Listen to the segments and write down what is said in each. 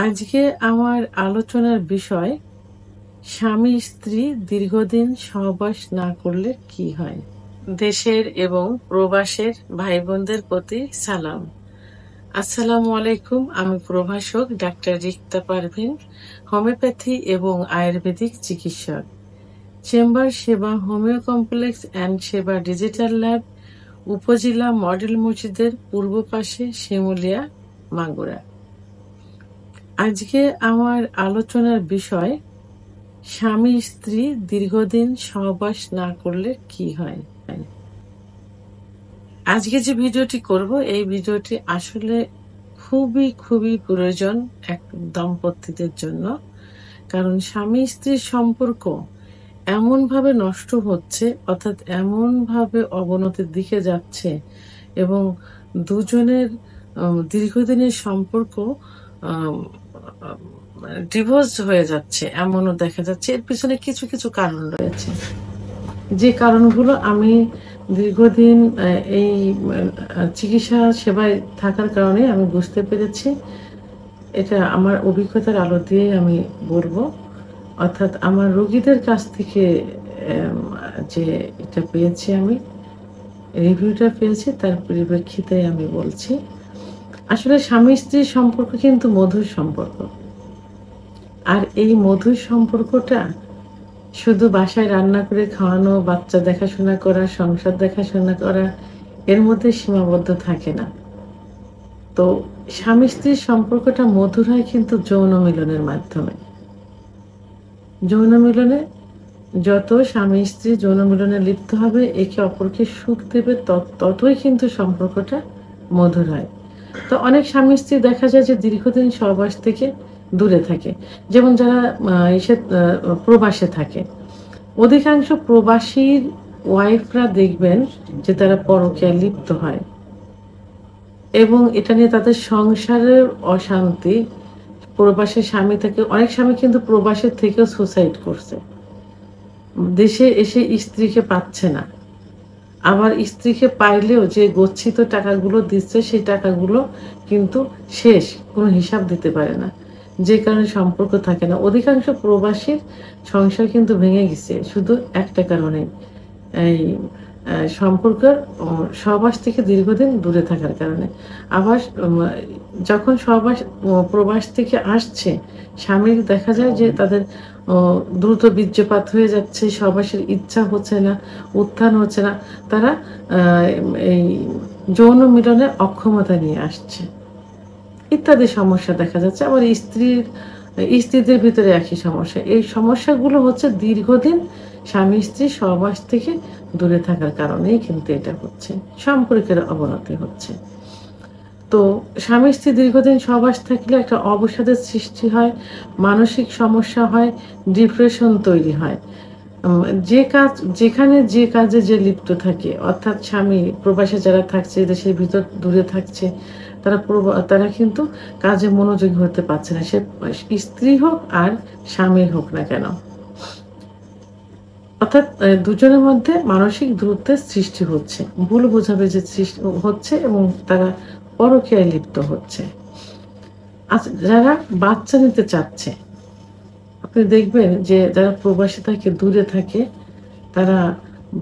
আজকে আমার আলোচনার বিষয় স্বামী স্ত্রী দীর্ঘদিন সহবাস না করলে কি হয়। দেশের এবং প্রবাসের ভাই বোনদের প্রতি সালাম। আসসালামু আলাইকুম। আমি প্রভাষক ডাক্তার রিক্তা পারভিন, হোমিওপ্যাথি এবং আয়ুর্বেদিক চিকিৎসক। চেম্বার সেবা হোমিও কমপ্লেক্স অ্যান্ড সেবা ডিজিটাল ল্যাব, উপজেলা মডেল মসজিদের পূর্ব পাশে, শিমুলিয়া, মাগুরা। আজকে আমার আলোচনার বিষয় স্বামী স্ত্রী দীর্ঘদিন সহবাস না করলে কি হয়। আজকে যে ভিডিওটি করব, এই ভিডিওটি আসলে খুবই প্রয়োজন এক দম্পতিদের জন্য। কারণ স্বামী স্ত্রীর সম্পর্ক এমন ভাবে নষ্ট হচ্ছে, অর্থাৎ এমন ভাবে অবনতির দিকে যাচ্ছে এবং দুজনের দীর্ঘদিনের সম্পর্ক ডিভোর্স হয়ে যাচ্ছে, এমনও দেখা যাচ্ছে। এর পিছনে কিছু কিছু কারণ রয়েছে, যে কারণগুলো আমি দীর্ঘদিন এই চিকিৎসা সেবায় থাকার কারণে আমি বুঝতে পেরেছি। এটা আমার অভিজ্ঞতার আলো দিয়ে আমি বলবো, অর্থাৎ আমার রোগীদের কাছ থেকে যে এটা পেয়েছি, আমি রিভিউটা পেয়েছি, তার পরিপ্রেক্ষিতে আমি বলছি। আসলে স্বামী স্ত্রীর সম্পর্ক কিন্তু মধুর সম্পর্ক। আর এই মধুর সম্পর্কটা শুধু বাসায় রান্না করে খাওয়ানো, বাচ্চা দেখাশোনা করা, সংসার দেখাশোনা করা, এর মধ্যে সীমাবদ্ধ থাকে না। তো স্বামী স্ত্রীর সম্পর্কটা মধুর হয় কিন্তু যৌন মিলনের মাধ্যমে। যৌন মিলনে যত স্বামী স্ত্রী যৌন মিলনে লিপ্ত হবে, একে অপরকে সুখ দেবে, ততই কিন্তু সম্পর্কটা মধুর হয়। তো অনেক স্বামী স্ত্রী দেখা যায় যে দীর্ঘদিন সহবাস থেকে দূরে থাকে। যেমন যারা প্রবাসে থাকে, অধিকাংশ প্রবাসীর ওয়াইফরা দেখবেন যে তারা পরকীয়ায় লিপ্ত হয় এবং এটা নিয়ে তাদের সংসারের অশান্তি। প্রবাসের স্বামী থেকে, অনেক স্বামী কিন্তু প্রবাসের থেকেও সুসাইড করছে, দেশে এসে স্ত্রীকে পাচ্ছে না। আবার স্ত্রীকে পাইলেও যে গচ্ছিত টাকাগুলো দিচ্ছে, সেই টাকাগুলো কিন্তু শেষ, কোনো হিসাব দিতে পারে না, যে কারণে সম্পর্ক থাকে না। অধিকাংশ প্রবাসীর সংসার কিন্তু ভেঙে গেছে শুধু একটা কারণে, এই সম্পর্কের সহবাস থেকে দীর্ঘদিন দূরে থাকার কারণে। আবার যখন সহবাস প্রবাস থেকে আসছে, স্বামীর দেখা যায় যে তাদের দ্রুত বীর্যপাত হয়ে যাচ্ছে, সহবাসের ইচ্ছা হচ্ছে না, উত্থান হচ্ছে না, তারা এই যৌন মিলনের অক্ষমতা নিয়ে আসছে, ইত্যাদি সমস্যা দেখা যাচ্ছে। আবার স্ত্রীদের ভিতরে একই সমস্যা। এই সমস্যাগুলো হচ্ছে দীর্ঘদিন স্বামী স্ত্রী সহবাস থেকে দূরে থাকার কারণেই কিন্তু এটা হচ্ছে, সম্পর্কের অবনতি হচ্ছে। তো স্বামী স্ত্রী দীর্ঘদিন সহবাস থাকলে একটা অবসাদের সৃষ্টি হয়, মানসিক সমস্যা হয়, ডিপ্রেশন তৈরি হয়। যেখানে যে কাজে যে লিপ্ত থাকে, অর্থাৎ স্বামী প্রবাসে যারা থাকছে, দেশের ভিতর দূরে থাকছে, তারা কিন্তু কাজে মনোযোগী হতে পারছে না, সে স্ত্রী হোক আর স্বামী হোক না কেন। অর্থাৎ দুজনের মধ্যে মানসিক দূরত্বের সৃষ্টি হচ্ছে, ভুল বোঝাবুঝি সৃষ্টি হচ্ছে এবং তারা পরকীয়ায় লিপ্ত হচ্ছে। আচ্ছা, যারা বাচ্চা নিতে চাচ্ছে, আপনি দেখবেন যে যারা প্রবাসী থাকে, দূরে থাকে, তারা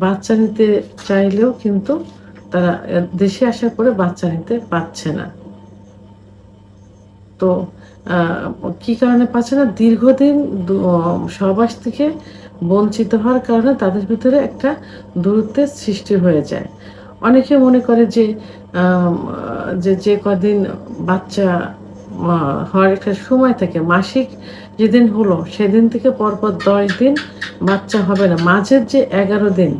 বাচ্চা নিতে চাইলেও কিন্তু তারা দেশে আসার পরে বাচ্চা নিতে পারছে না। তো কি কারণে পাচ্ছে না? দীর্ঘদিন সহবাস থেকে বঞ্চিত হওয়ার কারণে তাদের ভিতরে একটা দূরত্বের সৃষ্টি হয়ে যায়। অনেকে মনে করে যে কদিন বাচ্চা হওয়ার একটা সময় থাকে, মাসিক যেদিন হলো সেদিন থেকে পরপর 10 দিন বাচ্চা হবে না, মাঝের যে 11 দিন,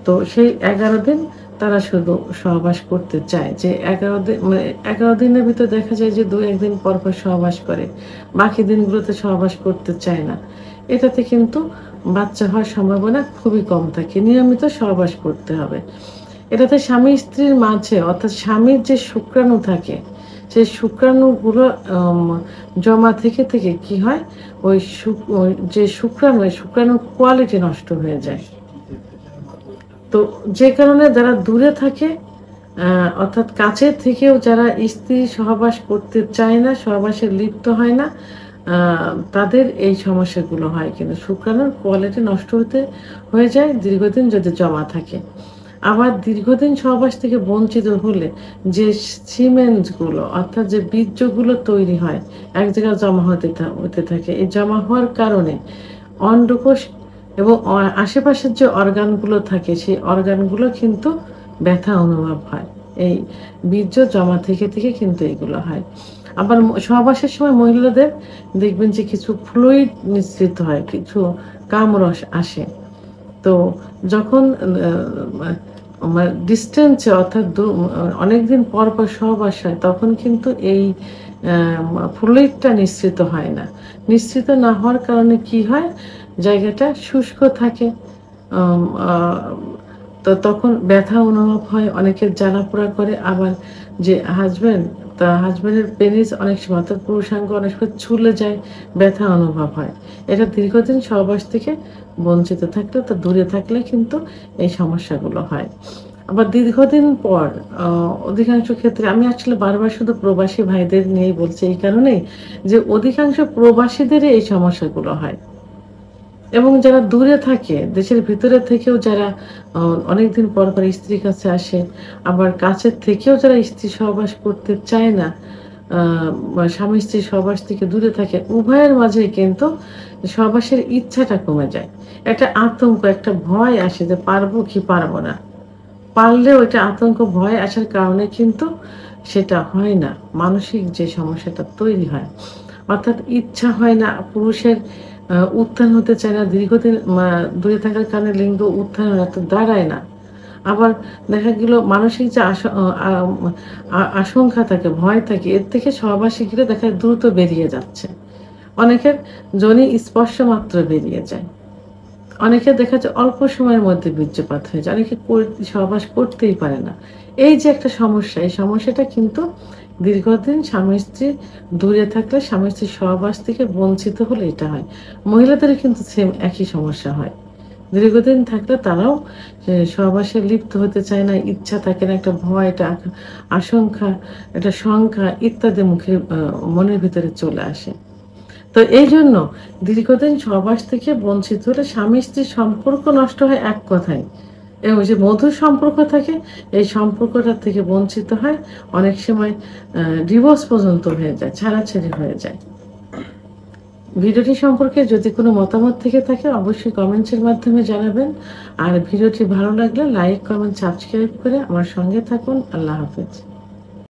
তো সেই 11 দিন তারা শুধু সহবাস করতে চায়। যে 11 দিন, মানে 11 দিনের ভিতর দেখা যায় যে 2-1 দিন পর সহবাস করে, বাকি দিনগুলোতে সহবাস করতে চায় না। এটাতে কিন্তু বাচ্চা হওয়ার সম্ভাবনা খুবই কম থাকে। নিয়মিত সহবাস করতে হবে। এটাতে স্বামী স্ত্রীর মাঝে, অর্থাৎ স্বামীর যে শুক্রাণু থাকে, সেই শুক্রাণুগুলো জমা থেকে কি হয়, ওই যে শুক্রাণুর কোয়ালিটি নষ্ট হয়ে যায়। তো যে কারণে যারা দূরে থাকে অর্থাৎ কাছের থেকেও যারা স্ত্রী সহবাস করতে চায় না, সহবাসে লিপ্ত হয় না, তাদের এই সমস্যাগুলো হয়। কিন্তু শুক্রাণুর কোয়ালিটি নষ্ট হয়ে যায় দীর্ঘদিন যদি জমা থাকে। আবার দীর্ঘদিন সহবাস থেকে বঞ্চিত হলে যে সিমেন্টসগুলো অর্থাৎ যে বীর্যগুলো তৈরি হয়, এক জায়গায় জমা হতে থাকে। এই জমা হওয়ার কারণে অন্ডকোষ এবং আশেপাশের যে অর্গানগুলো থাকে সেই অর্গানগুলো কিন্তু ব্যথা অনুভব হয়। এই বীর্য জমা থেকে কিন্তু এগুলো হয়। আবার সহবাসের সময় মহিলাদের দেখবেন যে কিছু ফ্লুইড নিঃসৃত হয়, কিছু কামরস আসে। তো যখন ডিস্টেন্সে অর্থাৎ অনেকদিন পর সহবাস হয় তখন কিন্তু এই ফ্লুইডটা নিঃসৃত হয় না। নিঃসৃত না হওয়ার কারণে কি হয়, জায়গাটা শুষ্ক থাকে। তো তখন ব্যথা অনুভব হয়, অনেকের জ্বালাপোড়া করে। আবার যে হাজব্যান্ডের পেনিস অনেক সময় অর্থাৎ পুরুষাঙ্গ অনেক সময় ছুলে যায়, ব্যথা অনুভব হয়। এটা দীর্ঘদিন সহবাস থেকে বঞ্চিত থাকলে, তো দূরে থাকলে কিন্তু এই সমস্যাগুলো হয়। আবার দীর্ঘদিন পর অধিকাংশ ক্ষেত্রে আমি আসলে বারবার শুধু প্রবাসী ভাইদের নিয়েই বলছি এই কারণেই যে অধিকাংশ প্রবাসীদেরই এই সমস্যাগুলো হয়। এবং যারা দূরে থাকে, দেশের ভিতরে থেকেও যারা অনেকদিন পর স্ত্রীর কাছে আসে, আবার কাছের থেকেও যারা স্ত্রী সহবাস করতে চায় না, স্বামী-স্ত্রী সহবাস থেকে দূরে থাকে, উভয়ের মাঝেই কিন্তু সহবাসের ইচ্ছাটা কমে যায়। একটা আতঙ্ক, একটা ভয় আসে যে পারবো কি পারবো না। পারলেও এটা আতঙ্ক, ভয় আসার কারণে কিন্তু সেটা হয় না। মানসিক যে সমস্যাটা তৈরি হয়। অর্থাৎ ইচ্ছা হয় না, পুরুষের উত্থান হতে চায় না, দীর্ঘদিন দূরে থাকার কারণে লিঙ্গ উত্থান হয় না, তো দাঁড়ায় না। আবার দেখা গেল মানসিক যে আশঙ্কা থাকে, ভয় থাকে, এর থেকে সহবাসে গেলে দেখা যায় দ্রুত বেরিয়ে যাচ্ছে। অনেকের যোনি স্পর্শ মাত্র বেরিয়ে যায়। অনেকে দেখা যায় অল্প সময়ের মধ্যে বীর্যপাত হয়ে যায়। অনেকে সহবাস করতেই পারে না। এই যে একটা সমস্যা, এই সমস্যাটা কিন্তু দীর্ঘদিন স্বামী-স্ত্রী দূরে থাকলে, স্বামী-স্ত্রীর সহবাস থেকে বঞ্চিত হলে এটা হয়। মহিলাদেরও কিন্তু সেম একই সমস্যা হয়। দীর্ঘদিন থাকলে তারাও সহবাসে লিপ্ত হতে চায় না, ইচ্ছা থাকে না, একটা ভয়, একটা আশঙ্কা, একটা শঙ্কা ইত্যাদি মনের ভিতরে চলে আসে। তো এইজন্য দীর্ঘদিন সহবাস থেকে বঞ্চিত হলে স্বামী-স্ত্রীর সম্পর্ক নষ্ট হয় এক কথায়। এবং যে মধুর সম্পর্ক থাকে, এই সম্পর্কটা থেকে বঞ্চিত হয়। অনেক সময় ডিভোর্স পর্যন্ত হয়ে যায়, ছাড়াছাড়ি হয়ে যায়। ভিডিওটি সম্পর্কে যদি কোনো মতামত থেকে থাকে অবশ্যই কমেন্টসের মাধ্যমে জানাবেন। আর ভিডিওটি ভালো লাগলে লাইক, কমেন্ট, সাবস্ক্রাইব করে আমার সঙ্গে থাকুন। আল্লাহ হাফেজ।